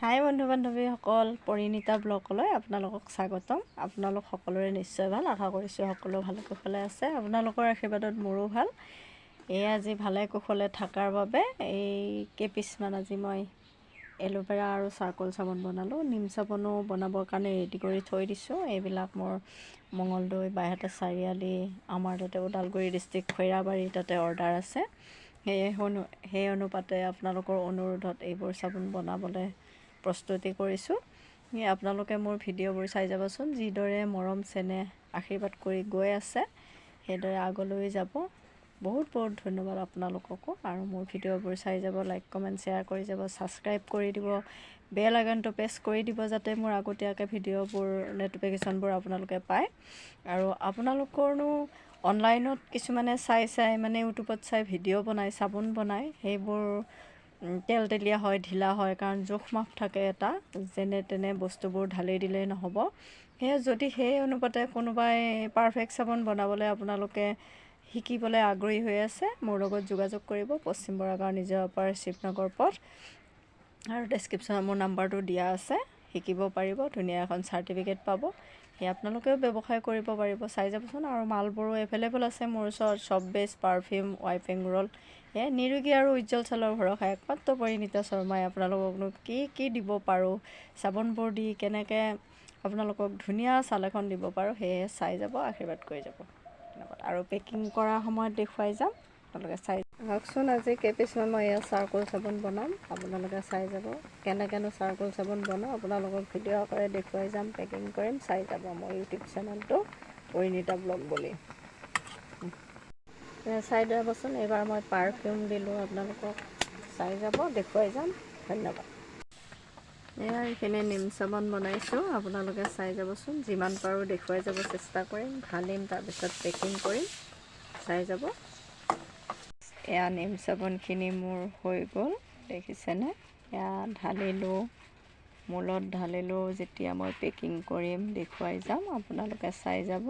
হাই বন্ধু বান্ধৱীসকল, পৰিণীতা ব্লগলৈ আপোনালোকক স্বাগতম। আপোনালোক সকলোৰে নিশ্চয় ভাল, আশা কৰিছোঁ সকলো ভালে কুশলে আছে। আপোনালোকৰ আশীৰ্বাদত মোৰো ভাল। আজি ভালে কুশলে থকাৰ বাবে এই কেইপিচমান আজি মই এল'ভেৰা আৰু চাৰ্কল চাবোন বনালোঁ। নিম চাবোনো বনাবৰ কাৰণে ৰেডি কৰি থৈ দিছোঁ। এইবিলাক মোৰ মঙলদৈ, বাইহাটা চাৰিআলি, আমাৰ তাতে ওদালগুৰি ডিষ্ট্ৰিক্ট খৈৰাবাৰী তাতে অৰ্ডাৰ আছে। সেই অনুপাতে আপোনালোকৰ অনুৰোধত এইবোৰ চাবোন বনাবলৈ প্ৰস্তুতি কৰিছোঁ। আপোনালোকে মোৰ ভিডিঅ'বোৰ চাই যাবচোন। যিদৰে মৰম চেনেহ আশীৰ্বাদ কৰি গৈ আছে সেইদৰে আগলৈ যাব। বহুত বহুত ধন্যবাদ আপোনালোককো। আৰু মোৰ ভিডিঅ'বোৰ চাই যাব, লাইক কমেণ্ট শ্বেয়াৰ কৰি যাব, ছাবস্ক্ৰাইব কৰি দিব, বেল আইকনটো প্ৰেছ কৰি দিব যাতে মোৰ আগতীয়াকৈ ভিডিঅ'বোৰ ন'টিফিকেশ্যনবোৰ আপোনালোকে পায়। আৰু আপোনালোকৰনো অনলাইনত কিছুমানে চাই মানে ইউটিউবত চাই ভিডিঅ' বনায়, চাবোন বনায়, সেইবোৰ তেলতেলীয়া হয়, ঢিলা হয়, কাৰণ জোখ মাখ থাকে এটা, যেনে তেনে বস্তুবোৰ ঢালি দিলেই নহ'ব। যদি সেই অনুপাতে কোনোবাই পাৰফেক্ট চাবোন বনাবলৈ আপোনালোকে শিকিবলৈ আগ্ৰহী হৈ আছে, মোৰ লগত যোগাযোগ কৰিব। পশ্চিম বৰাগাঁও নিজৰাপাৰ শিৱনগৰ পথ, আৰু ডেছক্ৰিপশ্যনত মোৰ নাম্বাৰটো দিয়া আছে। শিকিব পাৰিব, ধুনীয়া এখন চাৰ্টিফিকেট পাব। সেই আপোনালোকেও ব্যৱসায় কৰিব পাৰিব। চাই যাবচোন। আৰু মালবোৰো এভেইলেবল আছে মোৰ ওচৰত। চব বেছ, পাৰফিউম, ৱাইপিং ৰোল, নিৰোগী আৰু উজ্জ্বল ছালৰ ভৰসা একমাত্ৰ পৰিণীতা শৰ্মাই আপোনালোককনো কি দিব পাৰোঁ, চাবোনবোৰ দি কেনেকৈ আপোনালোকক ধুনীয়া ছাল এখন দিব পাৰোঁ, সেয়ে চাই যাব, আশীৰ্বাদ কৰি যাব। ধন্যবাদ। আৰু পেকিং কৰাৰ সময়ত দেখুৱাই যাম, আপোনালোকে চাই আহকচোন। আজি কেইপিচমান মই চাৰ্কল চাবোন বনাম, আপোনালোকে চাই যাব। কেনেকৈনো চাৰ্কল চাবোন বনাওঁ আপোনালোকক ভিডিঅ' আকাৰে দেখুৱাই যাম, পেকিং কৰিম, চাই যাব মোৰ ইউটিউব চেনেলটো পৰিণীতা ব্লগ বুলি। চাই যাবচোন। এইবাৰ মই পাৰফিউম দিলোঁ, আপোনালোকক চাই যাব, দেখুৱাই যাম। ধন্যবাদ। এইখিনি নিম চাবোন বনাইছোঁ, আপোনালোকে চাই যাবচোন। যিমান পাৰোঁ দেখুৱাই যাব চেষ্টা কৰিম, ঢালিম, তাৰপিছত পেকিং কৰিম, চাই যাব। নিম চাবোনখিনি মোৰ হৈ গ'ল, দেখিছেনে? ঢালিলোঁ, মূলত ঢালিলোঁ। যেতিয়া মই পেকিং কৰিম দেখুৱাই যাম, আপোনালোকে চাই যাব।